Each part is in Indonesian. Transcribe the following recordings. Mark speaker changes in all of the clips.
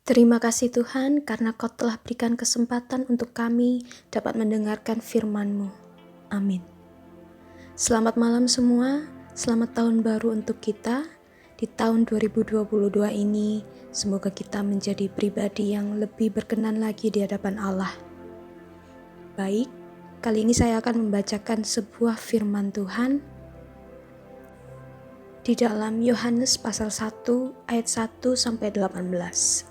Speaker 1: Terima kasih Tuhan karena Kau telah berikan kesempatan untuk kami dapat mendengarkan firman-Mu. Amin. Selamat malam semua, selamat tahun baru untuk kita. Di tahun 2022 ini, semoga kita menjadi pribadi yang lebih berkenan lagi di hadapan Allah. Baik, kali ini saya akan membacakan sebuah firman Tuhan di dalam Yohanes pasal 1 ayat 1-18.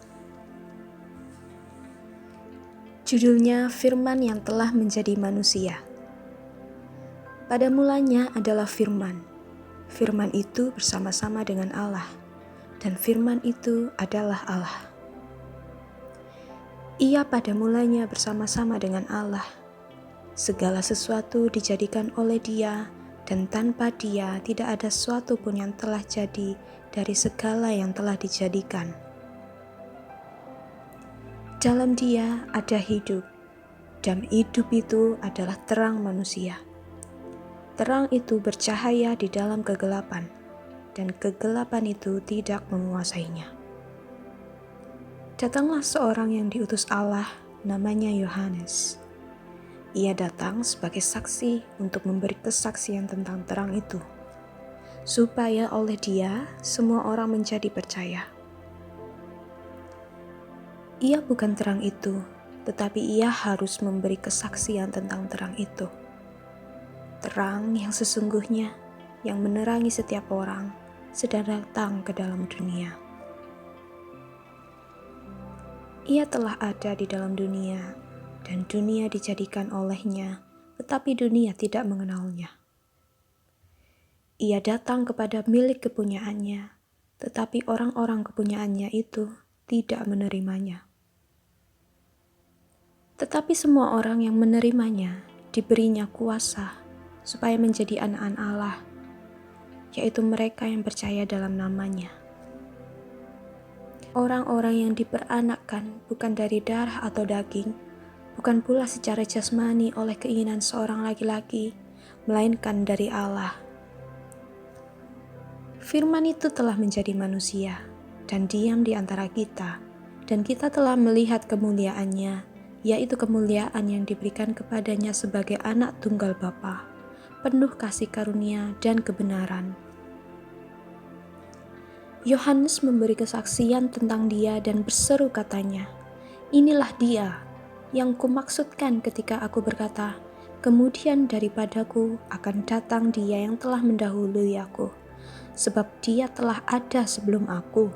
Speaker 1: Judulnya Firman yang telah menjadi manusia. Pada mulanya adalah Firman. Firman itu bersama-sama dengan Allah, dan Firman itu adalah Allah. Ia pada mulanya bersama-sama dengan Allah. Segala sesuatu dijadikan oleh Dia, dan tanpa Dia tidak ada sesuatu pun yang telah jadi dari segala yang telah dijadikan. Dalam Dia ada hidup, dan hidup itu adalah terang manusia. Terang itu bercahaya di dalam kegelapan, dan kegelapan itu tidak menguasainya. Datanglah seorang yang diutus Allah, namanya Yohanes. Ia datang sebagai saksi untuk memberi kesaksian tentang terang itu, supaya oleh Dia semua orang menjadi percaya. Ia bukan terang itu, tetapi ia harus memberi kesaksian tentang terang itu. Terang yang sesungguhnya, yang menerangi setiap orang, sedang datang ke dalam dunia. Ia telah ada di dalam dunia, dan dunia dijadikan olehnya, tetapi dunia tidak mengenalnya. Ia datang kepada milik kepunyaannya, tetapi orang-orang kepunyaannya itu tidak menerimanya. Tetapi semua orang yang menerimanya diberinya kuasa supaya menjadi anak-anak Allah, yaitu mereka yang percaya dalam namanya. Orang-orang yang diperanakkan bukan dari darah atau daging, bukan pula secara jasmani oleh keinginan seorang laki-laki, melainkan dari Allah. Firman itu telah menjadi manusia dan diam di antara kita, dan kita telah melihat kemuliaannya, yaitu kemuliaan yang diberikan kepadanya sebagai anak tunggal Bapa, penuh kasih karunia dan kebenaran. Yohanes memberi kesaksian tentang Dia dan berseru katanya, "Inilah Dia yang kumaksudkan ketika aku berkata, kemudian daripadaku akan datang Dia yang telah mendahului aku, sebab Dia telah ada sebelum aku."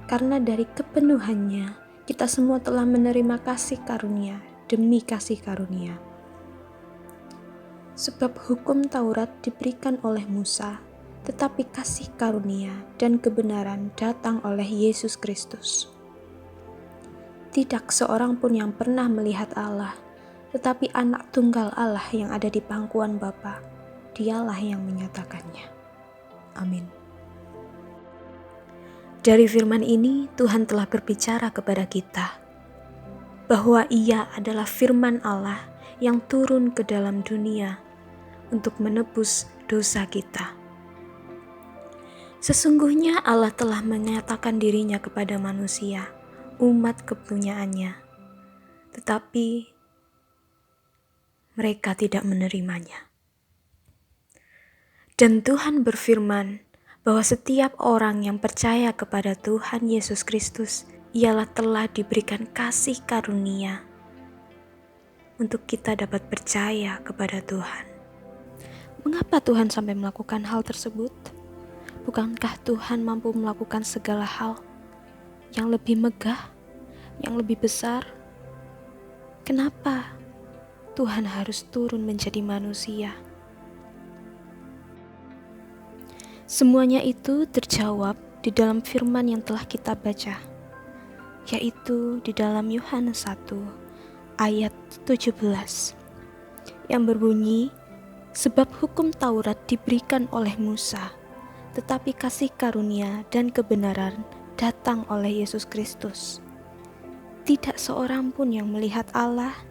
Speaker 1: Karena dari kepenuhannya, kita semua telah menerima kasih karunia demi kasih karunia. Sebab hukum Taurat diberikan oleh Musa, tetapi kasih karunia dan kebenaran datang oleh Yesus Kristus. Tidak seorang pun yang pernah melihat Allah, tetapi anak tunggal Allah yang ada di pangkuan Bapa, Dialah yang menyatakannya. Amin. Dari firman ini, Tuhan telah berbicara kepada kita bahwa Ia adalah firman Allah yang turun ke dalam dunia untuk menebus dosa kita. Sesungguhnya Allah telah menyatakan dirinya kepada manusia, umat kepunyaannya, tetapi mereka tidak menerimanya. Dan Tuhan berfirman bahwa setiap orang yang percaya kepada Tuhan Yesus Kristus ialah telah diberikan kasih karunia untuk kita dapat percaya kepada Tuhan. Mengapa Tuhan sampai melakukan hal tersebut? Bukankah Tuhan mampu melakukan segala hal yang lebih megah, yang lebih besar? Kenapa Tuhan harus turun menjadi manusia? Semuanya itu terjawab di dalam firman yang telah kita baca, yaitu di dalam Yohanes 1 ayat 17 yang berbunyi, "Sebab hukum Taurat diberikan oleh Musa, tetapi kasih karunia dan kebenaran datang oleh Yesus Kristus. Tidak seorang pun yang melihat Allah,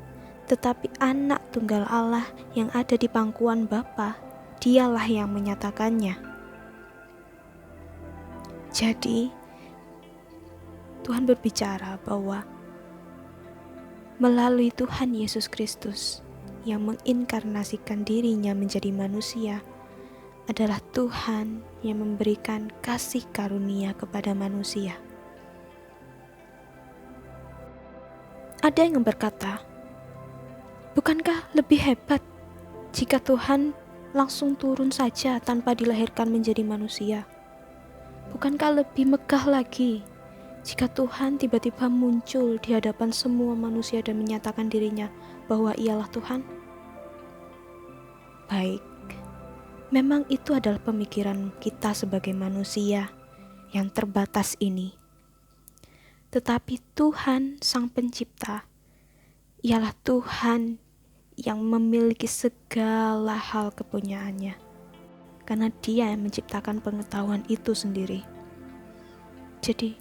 Speaker 1: tetapi anak tunggal Allah yang ada di pangkuan Bapa, Dialah yang menyatakannya." Jadi, Tuhan berbicara bahwa melalui Tuhan Yesus Kristus yang menginkarnasikan dirinya menjadi manusia adalah Tuhan yang memberikan kasih karunia kepada manusia. Ada yang berkata, bukankah lebih hebat jika Tuhan langsung turun saja tanpa dilahirkan menjadi manusia? Bukankah lebih megah lagi jika Tuhan tiba-tiba muncul di hadapan semua manusia dan menyatakan dirinya bahwa ialah Tuhan? Baik, memang itu adalah pemikiran kita sebagai manusia yang terbatas ini. Tetapi Tuhan Sang Pencipta ialah Tuhan yang memiliki segala hal kepunyaannya, karena Dia yang menciptakan pengetahuan itu sendiri. Jadi,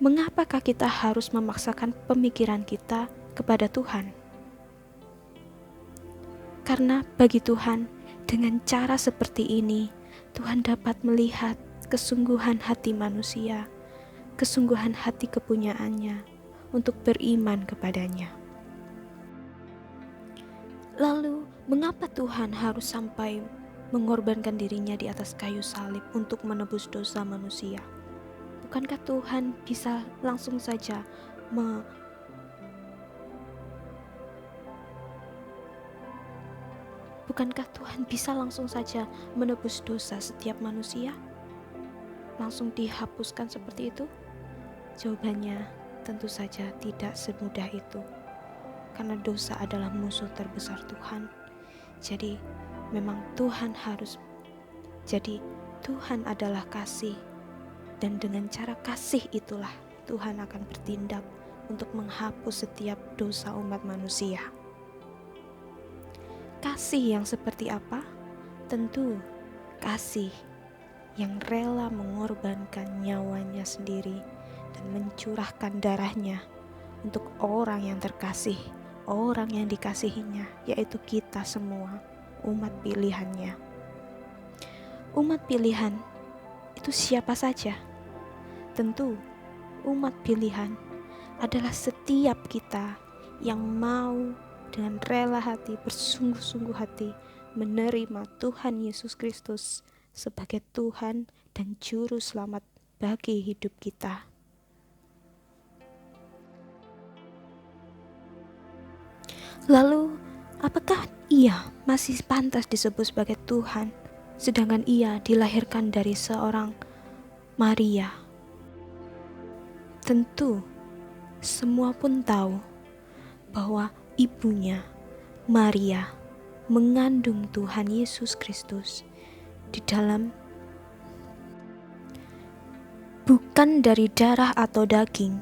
Speaker 1: mengapakah kita harus memaksakan pemikiran kita kepada Tuhan? Karena bagi Tuhan, dengan cara seperti ini, Tuhan dapat melihat kesungguhan hati manusia, kesungguhan hati kepunyaannya untuk beriman kepadanya. Lalu, mengapa Tuhan harus sampai mengorbankan dirinya di atas kayu salib untuk menebus dosa manusia? Bukankah Tuhan bisa langsung saja menebus dosa setiap manusia? Langsung dihapuskan seperti itu? Jawabannya tentu saja tidak semudah itu. Karena dosa adalah musuh terbesar Tuhan. Jadi memang Tuhan adalah kasih. Dan dengan cara kasih itulah Tuhan akan bertindak untuk menghapus setiap dosa umat manusia. Kasih yang seperti apa? Tentu kasih yang rela mengorbankan nyawanya sendiri dan mencurahkan darahnya untuk orang yang terkasih, orang yang dikasihinya, yaitu kita semua, umat pilihannya. Umat pilihan itu siapa saja? Tentu umat pilihan adalah setiap kita yang mau dengan rela hati, bersungguh-sungguh hati menerima Tuhan Yesus Kristus sebagai Tuhan dan Juru Selamat bagi hidup kita. Lalu, apakah Ia masih pantas disebut sebagai Tuhan, sedangkan Ia dilahirkan dari seorang Maria? Tentu, semua pun tahu bahwa ibunya, Maria, mengandung Tuhan Yesus Kristus di dalam bukan dari darah atau daging,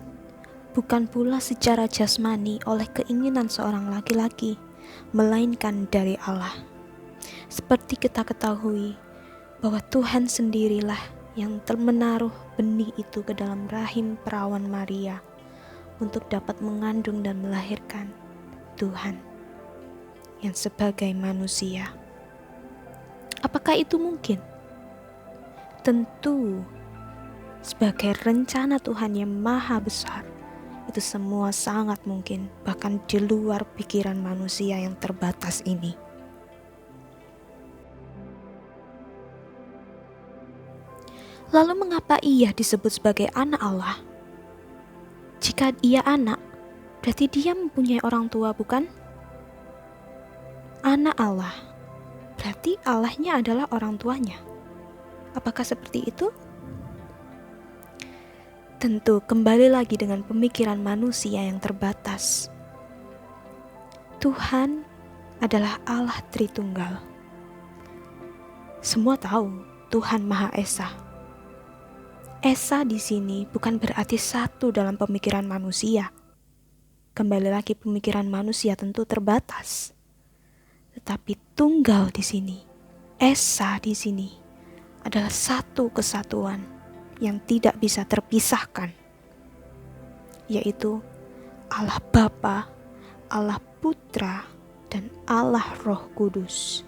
Speaker 1: bukan pula secara jasmani oleh keinginan seorang laki-laki, melainkan dari Allah. Seperti kita ketahui bahwa Tuhan sendirilah yang menaruh benih itu ke dalam rahim perawan Maria untuk dapat mengandung dan melahirkan Tuhan yang sebagai manusia. Apakah itu mungkin? Tentu, sebagai rencana Tuhan yang maha besar, itu semua sangat mungkin, bahkan di luar pikiran manusia yang terbatas ini. Lalu mengapa Ia disebut sebagai anak Allah? Jika Ia anak, berarti Dia mempunyai orang tua, bukan? Anak Allah, berarti Allahnya adalah orang tuanya. Apakah seperti itu? Tentu kembali lagi dengan pemikiran manusia yang terbatas. Tuhan adalah Allah Tritunggal. Semua tahu Tuhan Maha Esa. Esa di sini bukan berarti satu dalam pemikiran manusia. Kembali lagi, pemikiran manusia tentu terbatas. Tetapi tunggal di sini, Esa di sini adalah satu kesatuan yang tidak bisa terpisahkan, yaitu Allah Bapa, Allah Putra, dan Allah Roh Kudus.